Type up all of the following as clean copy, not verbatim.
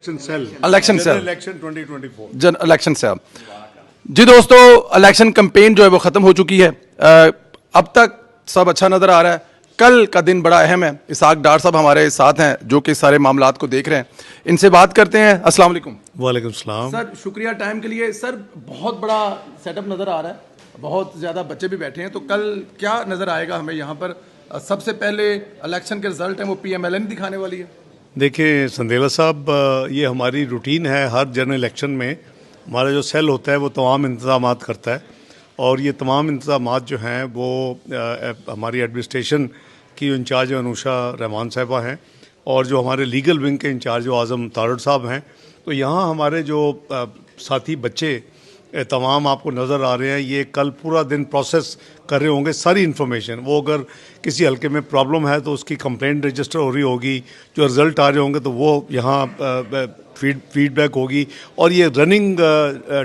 Election cell election 2024 जन election cell. जी दोस्तों, election campaign जो है वो ख़त्म हो चुकी है। अब तक सब अच्छा नज़र आ रहा है। कल का दिन बड़ा अहम है। इसाक डार साहब हमारे साथ हैं जो कि सारे मामलात को देख रहे हैं। इनसे बात करते हैं। अस्सलाम वालेकुम। वालेकुम सलाम। सर शुक्रिया टाइम के लिए। सर बहुत बड़ा सेटअप नज़र आ रहा है, बहुत ज़्यादा बच्चे भी बैठे हैं, तो कल क्या नज़र आएगा हमें यहाँ पर? सबसे पहले इलेक्शन के रिजल्ट हैं वो PMLN दिखाने वाली है। देखिए संदेला साहब, ये हमारी रूटीन है। हर जनरल इलेक्शन में हमारा जो सेल होता है वो तमाम इंतजाम करता है, और ये तमाम इंतजाम जो हैं वो हमारी एडमिनिस्ट्रेशन की इंचार्ज अनुषा रहमान साहिबा हैं, और जो हमारे लीगल विंग के इंचार्ज जो आज़म तारड़ साहब हैं। तो यहाँ हमारे जो साथी बच्चे तमाम आपको नज़र आ रहे हैं, ये कल पूरा दिन प्रोसेस कर रहे होंगे सारी इन्फॉर्मेशन। वो अगर किसी हल्के में प्रॉब्लम है तो उसकी कंप्लेंट रजिस्टर हो रही होगी, जो रिज़ल्ट आ रहे होंगे तो वो यहाँ फीडबैक होगी, और ये रनिंग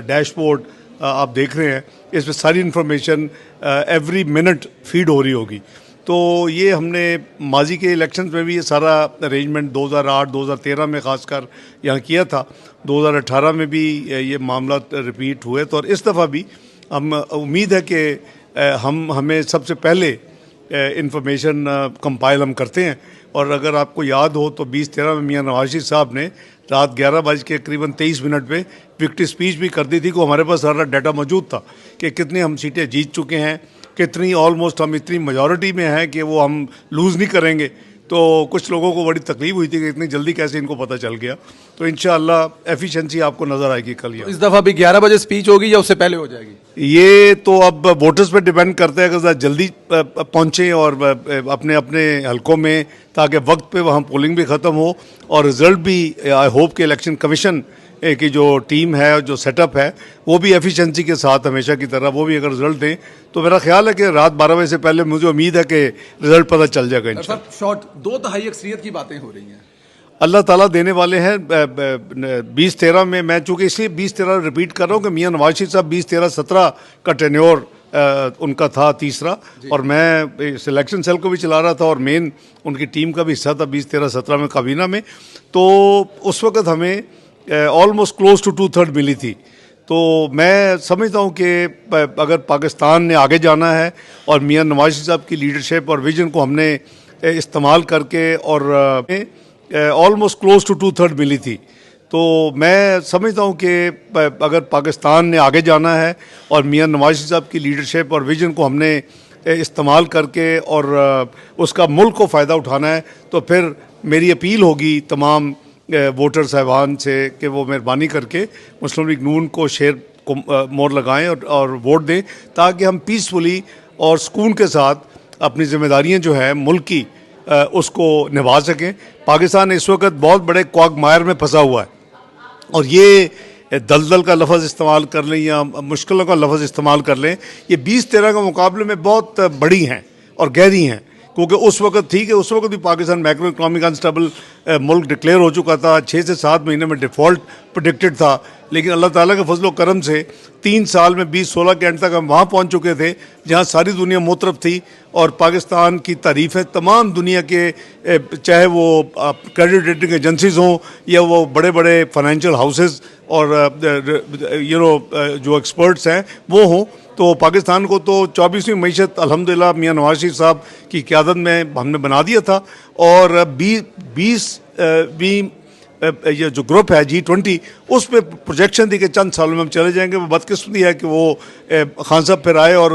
डैशबोर्ड आप देख रहे हैं, इसमें सारी इन्फॉर्मेशन एवरी मिनट फीड हो रही होगी। तो ये हमने माजी के इलेक्शंस में भी ये सारा अरेंजमेंट 2008 2013 में ख़ासकर यहाँ किया था। 2018 में भी ये मामला रिपीट हुए, तो और इस दफ़ा भी हम उम्मीद है कि हमें सबसे पहले इंफॉर्मेशन कंपाइल हम करते हैं। और अगर आपको याद हो तो 2013 में मियां नवाज शरीफ साहब ने रात 11:23 पे विक्ट्री स्पीच भी कर दी थी, को हमारे पास सारा डाटा मौजूद था कि कितनी हम सीटें जीत चुके हैं, कितनी ऑलमोस्ट हम इतनी मेजॉरिटी में हैं कि वो हम लूज़ नहीं करेंगे। तो कुछ लोगों को बड़ी तकलीफ हुई थी कि इतनी जल्दी कैसे इनको पता चल गया। तो इंशाअल्लाह एफिशिएंसी आपको नज़र आएगी कल। तो इस दफ़ा भी 11 बजे स्पीच होगी या उससे पहले हो जाएगी? ये तो अब वोटर्स पे डिपेंड करता है, अगर जल्दी पहुँचें और अपने अपने हलकों में, ताकि वक्त पे वहाँ पोलिंग भी ख़त्म हो और रिज़ल्ट भी आई होप कि इलेक्शन कमीशन की जो टीम है, जो सेटअप है, वो भी एफिशिएंसी के साथ हमेशा की तरह वो भी अगर रिजल्ट दें तो मेरा ख्याल है कि रात 12 बजे से पहले मुझे उम्मीद है कि रिजल्ट पता चल जाएगा इंशाल्लाह। शॉर्ट 2/3 अक्सरियत की बातें हो रही हैं। अल्लाह ताला देने वाले हैं। 2013 में मैं चूँकि इसलिए 2013 रिपीट कर रहा हूँ कि मियां नवाज शरीफ साहब 2013-17 का टेन्योर उनका था तीसरा, और मैं सिलेक्शन सेल को भी चला रहा था और मेन उनकी टीम का भी हिस्सा था 2013-17 में काबीना में। तो उस वक़्त हमें ऑलमोस्ट क्लोज टू 2/3 मिली थी। तो मैं समझता हूँ कि अगर पाकिस्तान ने आगे जाना है और मियां नवाज शरीफ साहब की लीडरशिप और विजन को हमने इस्तेमाल करके, और ऑलमोस्ट क्लोज टू 2/3 मिली थी, तो मैं समझता हूँ कि अगर पाकिस्तान ने आगे जाना है और मियां नवाज शरीफ साहब की लीडरशिप और विजन को हमने इस्तेमाल करके और उसका मुल्क को फ़ायदा उठाना है, तो फिर मेरी अपील होगी तमाम वोटर साहिबान से कि वो मेहरबानी करके मुस्लिम लीग नून को शेयर को मोहर लगाएं और वोट दें, ताकि हम पीसफुली और सुकून के साथ अपनी जिम्मेदारियां जो है मुल्क की उसको निभा सकें। पाकिस्तान इस वक्त बहुत बड़े क्वागमायर में फंसा हुआ है, और ये दलदल का लफ्ज़ इस्तेमाल कर लें या मुश्किलों का लफ्ज़ इस्तेमाल कर लें, ये 2013 के मुकाबले में बहुत बड़ी हैं और गहरी हैं। क्योंकि उस वक्त ठीक है, उस वक्त भी पाकिस्तान मैक्रो इकनॉमिक अनस्टेबल मुल्क डिक्लेयर हो चुका था, 6 से 7 महीने में डिफ़ॉल्ट प्रेडिक्टेड था, लेकिन अल्लाह ताला के फजल करम से 3 साल में 2016 के एंड तक हम वहाँ पहुँच चुके थे जहाँ सारी दुनिया मुतरफ थी, और पाकिस्तान की तारीफ़ें तमाम दुनिया के, चाहे वो क्रेडिट रेटिंग एजेंसीज़ हों या वो बड़े बड़े फाइनेंशियल हाउसेस और जो एक्सपर्ट्स हैं वो हों, तो पाकिस्तान को तो 24वीं मईशत अल्हम्दुलिल्लाह मियां नवाज शरीफ साहब की क़यादत में हमने बना दिया था। और 20वीं ये जो ग्रुप है G20, उस पर प्रोजेक्शन थी कि चंद सालों में हम चले जाएंगे। वो बदकिस्मती है कि वो खान साहब फिर आए और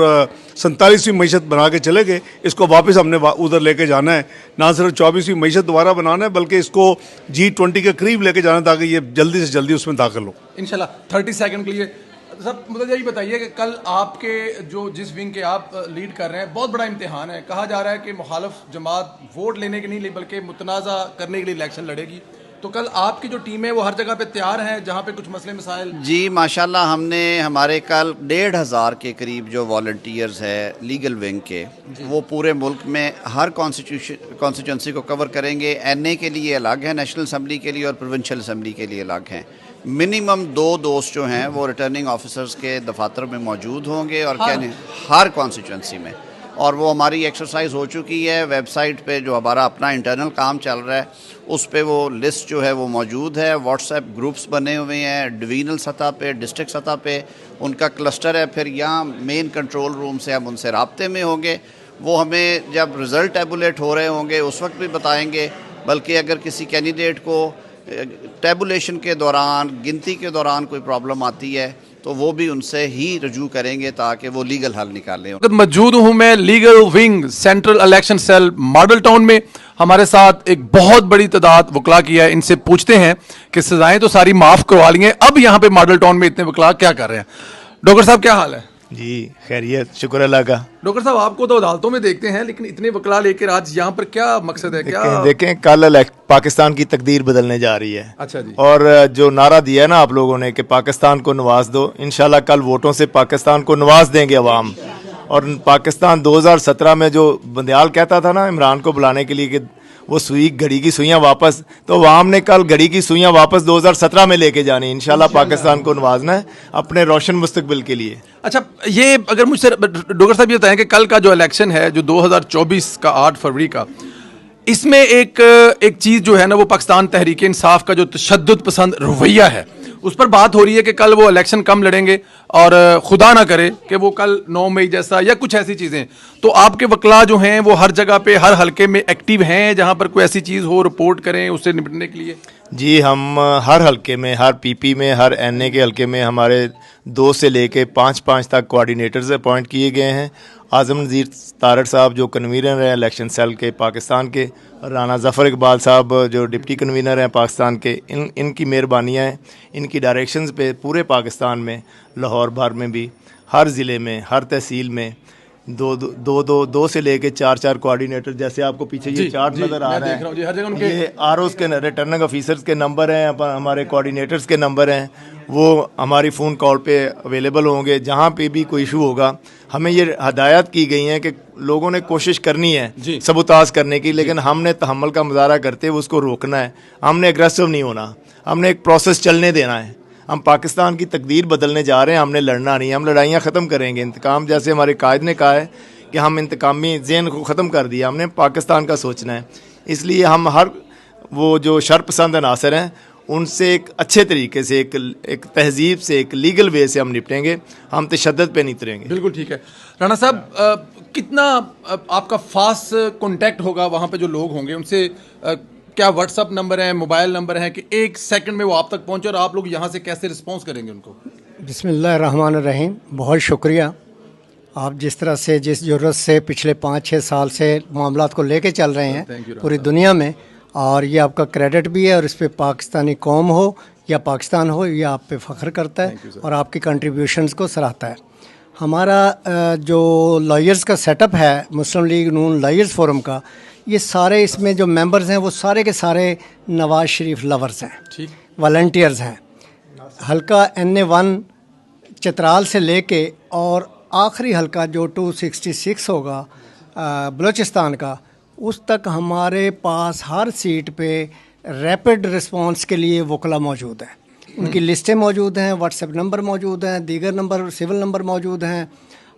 47वीं मईशत बना के चले गए। इसको वापस हमने उधर लेके जाना है, ना सिर्फ 24वीं मईशत दोबारा बनाना है, बल्कि इसको G20 के करीब लेके जाना है, ताकि ये जल्दी से जल्दी उसमें दाखिल हो इंशाल्लाह। 30 सेकंड के लिए सब मुझे यही बताइए कि कल आपके जो जिस विंग के आप लीड कर रहे हैं, बहुत बड़ा इम्तिहान है। कहा जा रहा है कि मुखालिफ जमात वोट लेने के नहीं बल्कि मुतनाज़ा करने के लिए इलेक्शन लड़ेगी, तो कल आपकी जो टीम है वो हर जगह पे तैयार है जहाँ पे कुछ मसले मसाइल? जी माशाल्लाह, हमने हमारे कल 1,500 के करीब जो वॉलंटियर्स है लीगल विंग के, वो पूरे मुल्क में हर कॉन्स्टिट्यूंसी को कवर करेंगे। NA के लिए अलग है, नेशनल असम्बली के लिए, और प्रोविंशियल असम्बली के लिए अलग हैं। मिनिमम 2 दोस्त जो हैं वो रिटर्निंग ऑफिसर्स के दफातर में मौजूद होंगे, और क्या नहीं, हर कॉन्स्टिट्यूंसी में और वो हमारी एक्सरसाइज हो चुकी है। वेबसाइट पे जो हमारा अपना इंटरनल काम चल रहा है उस पे वो लिस्ट जो है वो मौजूद है। व्हाट्सएप ग्रुप्स बने हुए हैं डिवीजनल सतह पे, डिस्ट्रिक्ट सतह पे उनका क्लस्टर है। फिर यहाँ मेन कंट्रोल रूम से हम उनसे राब्ते में होंगे। वो हमें जब रिज़ल्ट टैबुलेट हो रहे होंगे उस वक्त भी बताएंगे। बल्कि अगर किसी कैंडिडेट को टैबुलेशन के दौरान, गिनती के दौरान कोई प्रॉब्लम आती है तो वो भी उनसे ही रजू करेंगे ताकि वो लीगल हल निकालें। मौजूद हूं मैं legal wing central election cell model town में। हमारे साथ एक बहुत बड़ी तादाद वकला की है। इनसे पूछते हैं कि सजाएं तो सारी माफ करवा ली हैं, अब यहाँ पे मॉडल टाउन में इतने वकला क्या कर रहे हैं। डॉक्टर साहब क्या हाल है? जी खैरियत, शुक्र अल्लाह का। डॉक्टर साहब आपको तो अदालतों में देखते हैं, लेकिन इतने वकला लेकर आज यहाँ पर क्या मकसद है? क्या देखें कल पाकिस्तान की तकदीर बदलने जा रही है। अच्छा जी। और जो नारा दिया है ना आप लोगों ने कि पाकिस्तान को नवाज दो, इंशाल्लाह कल वोटों से पाकिस्तान को नवाज देंगे अवाम। और पाकिस्तान 2017 में जो बंदयाल कहता था ना इमरान को बुलाने के लिए कि वो सुई घड़ी की सुइयां वापस, तो अवाम ने कल घड़ी की सुइयां वापस 2017 में लेके जानी। इंशाल्लाह पाकिस्तान को नवाजना है अपने रोशन मुस्तकबिल के लिए। अच्छा, ये अगर मुझसे डॉक्टर साहब ये बताएं कि कल का जो इलेक्शन है जो 2024 का 8 फरवरी का, इसमें एक चीज़ जो है ना वो पाकिस्तान तहरीक इंसाफ का जो तशद्दुद पसंद रवैया है उस पर बात हो रही है कि कल वो इलेक्शन कम लड़ेंगे और खुदा ना करे कि वो कल 9 मई जैसा या कुछ ऐसी चीज़ें। तो आपके वकला जो हैं वो हर जगह पे हर हलके में एक्टिव हैं, जहां पर कोई ऐसी चीज़ हो रिपोर्ट करें उससे निपटने के लिए। जी, हम हर हलके में, हर पीपी में, हर एनए के हलके में हमारे 2 से लेके 5 तक कोऑर्डिनेटर्स अपॉइंट किए गए हैं। आज़म नज़ीर तारड़ साहब जो कन्वीनर हैं इलेक्शन सेल के पाकिस्तान के, राना ज़फ़र इकबाल साहब जो डिप्टी कन्वीनर हैं पाकिस्तान के, इनकी मेहरबानियाँ हैं। इनकी डायरेक्शंस पे पूरे पाकिस्तान में, लाहौर भर में भी, हर ज़िले में, हर तहसील में दो से लेके 4 कोऑर्डिनेटर, जैसे आपको पीछे ये चार्ट नज़र आ रहा है, ये आरओज़ के रिटर्निंग ऑफिसर्स के नंबर हैं, हमारे कोऑर्डिनेटर्स के नंबर हैं। वो हमारी फ़ोन कॉल पे अवेलेबल होंगे। जहाँ पे भी कोई इशू होगा हमें ये हदायत की गई है कि लोगों ने कोशिश करनी है सबूताज करने की, लेकिन हमने तहम्मुल का मुजाहरा करते हुए उसको रोकना है। हमने एग्रेसिव नहीं होना, हमने एक प्रोसेस चलने देना है। हम पाकिस्तान की तकदीर बदलने जा रहे हैं, हमने लड़ना नहीं, हम लड़ाइयाँ ख़त्म करेंगे। इंतकाम, जैसे हमारे कायद ने कहा है कि हम इंतकामी ज़हन को ख़त्म कर दिया, हमने पाकिस्तान का सोचना है। इसलिए हम हर वो जो शरपसंद अनासर हैं उनसे एक अच्छे तरीके से, एक तहजीब से, एक लीगल वे से हम निपटेंगे। हम तशद्दुद पे नहीं उतरेंगे। बिल्कुल ठीक है। राणा साहब, कितना आपका फास्ट कॉन्टैक्ट होगा वहाँ पे जो लोग होंगे उनसे? क्या व्हाट्सअप नंबर है, मोबाइल नंबर है कि 1 सेकंड में वो आप तक पहुँचे और आप लोग यहाँ से कैसे रिस्पॉन्स करेंगे उनको? बिस्मिल्लाहिर्रहमानिर्रहीम। बहुत शुक्रिया। आप जिस तरह से, जिस ज़रूरत से पिछले 5-6 साल से मामलात को लेके चल रहे हैं पूरी दुनिया में, और ये आपका क्रेडिट भी है और इस पे पाकिस्तानी कौम हो या पाकिस्तान हो, ये आप पे फ़ख्र करता है और आपकी कंट्रीब्यूशंस को सराहता है। हमारा जो लॉयर्स का सेटअप है मुस्लिम लीग नून लॉयर्स फोरम का, ये सारे इसमें जो मेंबर्स हैं वो सारे के सारे नवाज शरीफ लवर्स हैं, ठीक, वॉलंटियर्स हैं। हल्का NA1 चित्राल से लेके और आखिरी हल्का जो 266 होगा बलूचिस्तान का, उस तक हमारे पास हर सीट पे रैपिड रिस्पांस के लिए वकला मौजूद हैं। उनकी लिस्टें मौजूद हैं, व्हाट्सएप नंबर मौजूद हैं, दीगर नंबर, सिविल नंबर मौजूद हैं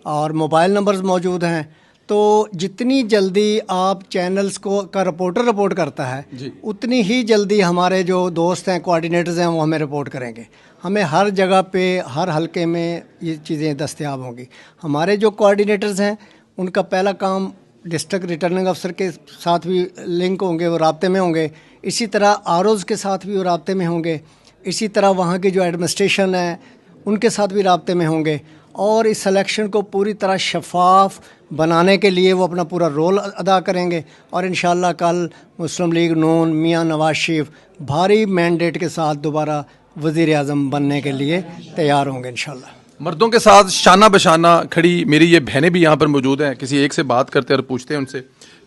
और मोबाइल नंबर्स मौजूद हैं। तो जितनी जल्दी आप चैनल्स को का रिपोर्टर रिपोर्ट करता है उतनी ही जल्दी हमारे जो दोस्त हैं, कोऑर्डिनेटर्स हैं, वो हमें रिपोर्ट करेंगे। हमें हर जगह पे, हर हलके में ये चीज़ें दस्तयाब होंगी। हमारे जो कोऑर्डिनेटर्स हैं उनका पहला काम डिस्ट्रिक्ट रिटर्निंग अफसर के साथ भी लिंक होंगे, वो राब्ते में होंगे। इसी तरह आरओज़ के साथ भी वो राब्ते में होंगे। इसी तरह वहाँ की जो एडमिनिस्ट्रेशन है उनके साथ भी राब्ते में होंगे। और इस सिलेक्शन को पूरी तरह शफाफ बनाने के लिए वो अपना पूरा रोल अदा करेंगे। और इंशाअल्लाह कल मुस्लिम लीग नून मियां नवाज शरीफ भारी मैंडेट के साथ दोबारा वज़ीर आज़म बनने के लिए तैयार होंगे इंशाअल्लाह। मर्दों के साथ शाना बशाना खड़ी मेरी ये बहनें भी यहाँ पर मौजूद हैं। किसी एक से बात करते हैं और पूछते हैं उनसे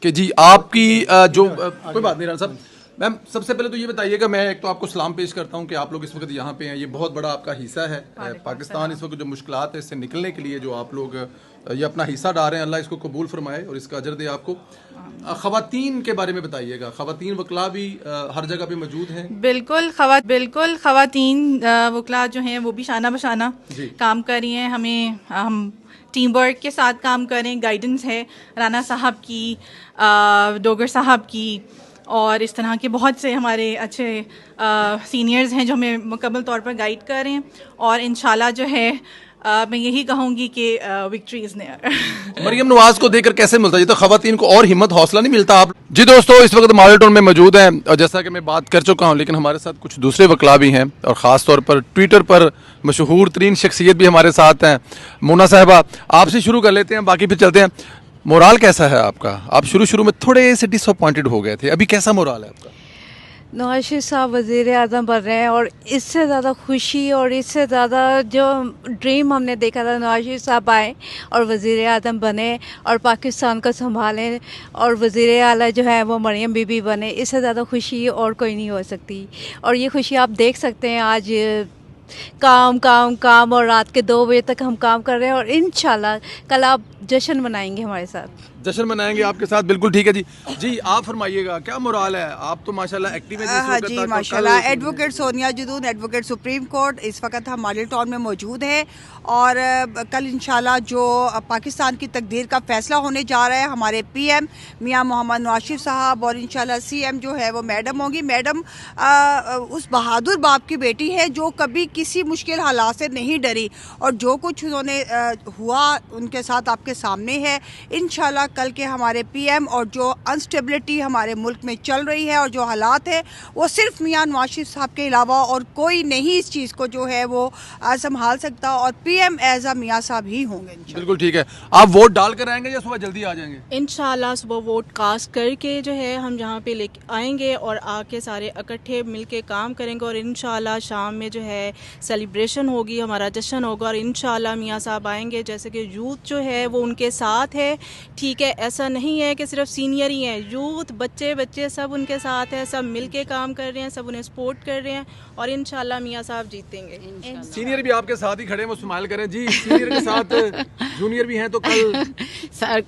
कि जी आपकी कोई बात नहीं राणा साहब। मैम, सबसे पहले तो ये बताइएगा, मैं एक तो आपको सलाम पेश करता हूँ कि आप लोग इस वक्त यहाँ पे हैं, ये बहुत बड़ा आपका हिस्सा है। पाकिस्तान इस वक्त जो मुश्किलात है इससे निकलने के लिए जो आप लोग ये अपना हिस्सा डाल रहे हैं, अल्लाह इसको कबूल फरमाए और इसका अजर दे आपको। ख़वातीन के बारे में बताइएगा, ख़वातीन वकला भी हर जगह पे मौजूद हैं? बिल्कुल ख़वातीन वकला जो हैं वो भी शाना बशाना काम कर रही हैं। हम टीम वर्क के साथ काम करें। गाइडेंस है राना साहब की, डोगर साहब की, और इस तरह के बहुत से हमारे अच्छे सीनियर्स हैं जो हमें मुकम्मल तौर पर गाइड कर रहे हैं। और इंशाल्लाह जो है मैं यही कहूँगी कि victory is near. Maryam Nawaz को देखकर कैसे मिलता है? ये तो खवातीन को और हिम्मत हौसला नहीं मिलता? आप जी दोस्तों, इस वक्त मॉडल टाउन में मौजूद हैं और जैसा कि मैं बात कर चुका हूँ, लेकिन हमारे साथ कुछ दूसरे वकला भी हैं और ख़ास तौर पर ट्विटर पर मशहूर तरीन शख्सियत भी हमारे साथ हैं। मोना साहिबा, आपसे शुरू कर लेते हैं, बाकी फिर चलते हैं। मोराल कैसा है आपका? आप शुरू में थोड़े से डिसअपॉइंटेड हो गए थे, अभी कैसा मोराल है आपका? नवाज शरीफ साहब वज़ीर आज़म बन रहे हैं और इससे ज़्यादा खुशी और इससे ज़्यादा जो ड्रीम हमने देखा था, नवाज शरीफ साहब आए और वज़ीर आज़म बने और पाकिस्तान को संभालें और वज़ीर आला जो है वो मरियम बीबी बने, इससे ज़्यादा खुशी और कोई नहीं हो सकती। और ये खुशी आप देख सकते हैं, आज काम काम काम और रात के 2 बजे तक हम काम कर रहे हैं और इंशाल्लाह कल आप जश्न मनाएंगे हमारे साथ। जश्न मनाएंगे आपके साथ, बिल्कुल ठीक है जी। जी आप फरमाइएगा, क्या मोराल है? आप तो माशाल्लाह एक्टिव हैं। हाँ जी माशाल्लाह। Advocate Sonia Jadoon, advocate supreme court, इस वक्त हम मॉडल टाउन में मौजूद हैं और कल इंशाल्लाह जो पाकिस्तान की तकदीर का फैसला होने जा रहा है, हमारे पीएम मियां मोहम्मद नवाज शरीफ साहब और इंशाल्लाह सीएम जो है वो मैडम होंगी। मैडम उस बहादुर बाप की बेटी है जो कभी किसी मुश्किल हालात से नहीं डरी और जो कुछ उन्होंने हुआ उनके साथ आपके सामने है। इंशाल्लाह कल के हमारे पीएम और जो अनस्टेबिलिटी हमारे मुल्क में चल रही है और जो हालात है, वो सिर्फ मियां नवाज शरीफ साहब के अलावा और कोई नहीं इस चीज़ को जो है वो संभाल सकता और पीएम एज अ मियां साहब ही होंगे। बिल्कुल ठीक है। आप वोट डाल कर आएंगे या सुबह जल्दी आ जाएंगे? इंशाल्लाह सुबह वोट कास्ट करके जो है हम जहाँ पे लेके आएंगे और आके सारे इकट्ठे मिलके काम करेंगे और इंशाल्लाह शाम में जो है सेलिब्रेशन होगी, हमारा जश्न होगा और इंशाल्लाह मियां साहब आएंगे। जैसे कि यूथ जो है वो उनके साथ है, ठीक है, ऐसा नहीं है कि सिर्फ सीनियर ही हैं, यूथ बच्चे सब उनके साथ है, सब मिलके काम कर रहे हैं, सब उन्हें सपोर्ट कर रहे हैं और इंशाल्लाह मियां साहब जीतेंगे। सीनियर भी आपके साथ ही खड़े हैं, वो स्माइल करें जी। सीनियर के साथ जूनियर भी हैं, तो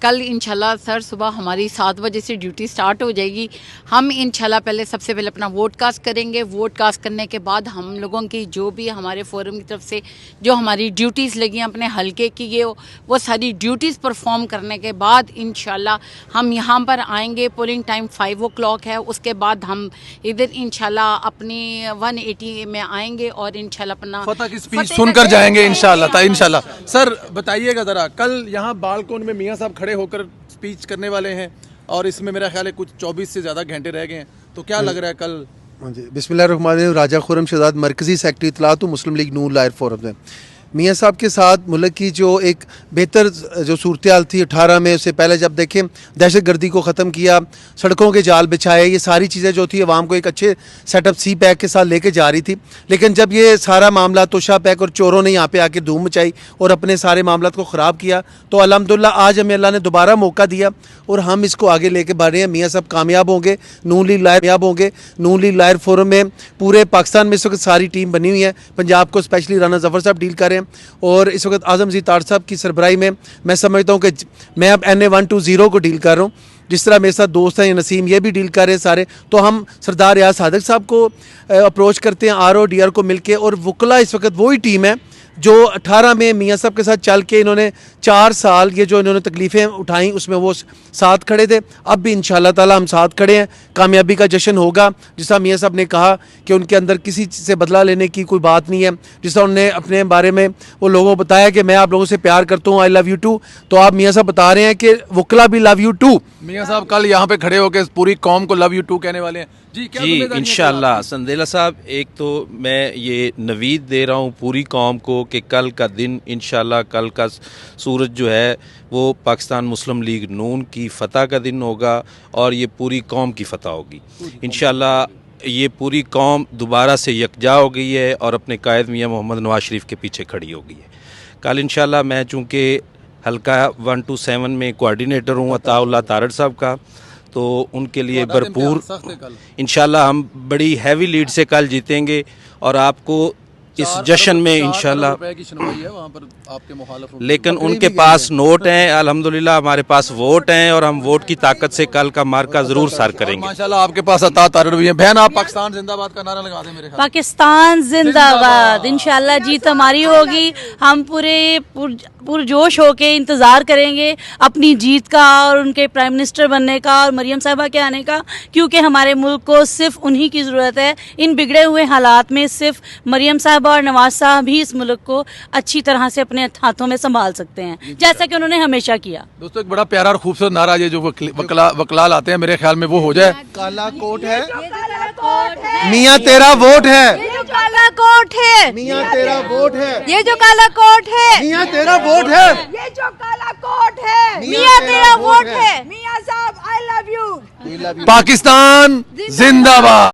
कल इंशाल्लाह सर सुबह हमारी 7 बजे से ड्यूटी स्टार्ट हो जाएगी। हम इंशाल्लाह सबसे पहले अपना वोट कास्ट करेंगे। वोट कास्ट करने के बाद हम लोगों की जो भी हमारे फोरम की तरफ से जो हमारी ड्यूटीज़ लगी हैं अपने हलके की, ये वो सारी ड्यूटीज़ परफॉर्म करने के बाद इंशाल्लाह हम यहाँ पर आएंगे। पोलिंग टाइम 5 o'clock है, उसके बाद हम इधर इंशाल्लाह अपनी 180 में आएंगे और इंशाल्लाह अपना फतह की स्पीच सुनकर जाएंगे इंशाल्लाह। इंशाल्लाह सर बताइएगा ज़रा, कल यहाँ बालकोन में मियाँ साहब खड़े होकर स्पीच करने वाले हैं और इसमें मेरा ख्याल है कुछ 24 से ज़्यादा घंटे रह गए हैं, तो क्या लग रहा है कल? हाँ जी, बिस्मिल्लाहिर्रहमानिर्रहीम। राजा खुर्रम शहजाद मरकज़ी सेक्रेटरी इत्तलात मुस्लिम लीग नून लायर फोरम में मियाँ साहब के साथ मुल्क की जो एक बेहतर जो सूरत हाल थी 18 में, उससे पहले जब देखें दहशत गर्दी को ख़त्म किया, सड़कों के जाल बिछाए, ये सारी चीज़ें जो थी अवाम को एक अच्छे सेटअप सी पैक के साथ लेके जा रही थी। लेकिन जब ये सारा मामला तोशा पैक और चोरों ने यहाँ पे आके धूम मचाई और अपने सारे मामला को ख़राब किया, तो अल्हम्दुलिल्लाह आज हमें अल्लाह ने दोबारा मौका दिया और हम इसको आगे लेके बढ़ रहे हैं। मियाँ साहब कामयाब होंगे, नून लीग लायर कामयाब होंगे। नून लीग लायर फोरम में पूरे पाकिस्तान में इस वक्त सारी टीम बनी हुई है। पंजाब को स्पेशली राना जफ़र साहब डील कर रहे हैं और इस वक्त आज़म जी तार साहब की सरबराही में मैं समझता हूँ कि मैं अब NA 120 को डील कर रहा हूँ। जिस तरह मेरे साथ दोस्त हैं ये नसीम, ये भी डील कर रहे हैं सारे, तो हम सरदार रियाज सादिक साहब को अप्रोच करते हैं RO DR को मिलके। और वकला इस वक्त वही टीम है जो 18 में मियाँ साहब के साथ चल के इन्होंने 4 साल ये जो इन्होंने तकलीफ़ें उठाई उसमें वो साथ खड़े थे। अब भी इंशाल्लाह ताला हम साथ खड़े हैं, कामयाबी का जश्न होगा। जिस तरह मियाँ साहब ने कहा कि उनके अंदर किसी से बदला लेने की कोई बात नहीं है, जिस तरह उन्होंने अपने बारे में वो लोगों को बताया कि मैं आप लोगों से प्यार करता हूँ, आई लव यू टू, तो आप मियाँ साहब बता रहे हैं कि वकला भी लव यू टू। मियाँ साहब कल यहाँ पे खड़े होकर पूरी कौम को लव यू टू कहने वाले हैं जी। क्या जी इंशाल्लाह संदेला साहब, एक तो मैं ये नवीद दे रहा हूँ पूरी कौम को कि कल का दिन इंशाल्लाह, कल का सूरज जो है वो पाकिस्तान मुस्लिम लीग नून की फ़तह का दिन होगा और ये पूरी कौम की फ़तह होगी इंशाल्लाह। ये पूरी कौम दोबारा से यकजा हो गई है और अपने कायद मियाँ मोहम्मद नवाज शरीफ के पीछे खड़ी हो गई है। कल इंशाल्लाह मैं चूँकि हल्का 1 to 7 में कोऑर्डिनेटर हूँ अताउल्लाह तारड़ साहब का, तो उनके लिए भरपूर इंशाल्लाह हम बड़ी हैवी लीड से कल जीतेंगे और आपको इस जश्न में इंशाल्लाह, रुपए की सुनवाई है वहाँ पर आपके मुखालिफ, लेकिन उनके पास नोट हैं, अल्हम्दुलिल्लाह हमारे पास वोट हैं और हम वोट की ताकत से कल का मार्का जरूर सर करेंगे। माशाल्लाह आपके पास अता तारड़ भी है। बहन आप पाकिस्तान जिंदाबाद का नारा लगा दें मेरे ख्याल से। पाकिस्तान जिंदाबाद, इंशाल्लाह जीत हमारी होगी। हम पूरे पुरजोश होके इंतज़ार करेंगे अपनी जीत का और उनके प्राइम मिनिस्टर बनने का और मरियम साहिबा के आने का, क्योंकि हमारे मुल्क को सिर्फ उन्हीं की ज़रूरत है। इन बिगड़े हुए हालात में सिर्फ मरियम साहिबा और नवाज साहब ही इस मुल्क को अच्छी तरह से अपने हाथों में संभाल सकते हैं, जैसा कि उन्होंने हमेशा किया। दोस्तों एक बड़ा प्यारा और खूबसूरत नारा ये जो वकलाल आते हैं, मेरे ख्याल में वो हो जाए। काला कोट है, मियाँ तेरा वोट है, ये जो काला कोट है, मियाँ तेरा वोट है, ये जो काला कोट है, मियाँ तेरा वोट है, ये जो काला कोट है, मियाँ तेरा वोट है। मियाँ साहब आई लव यू। पाकिस्तान जिंदाबाद।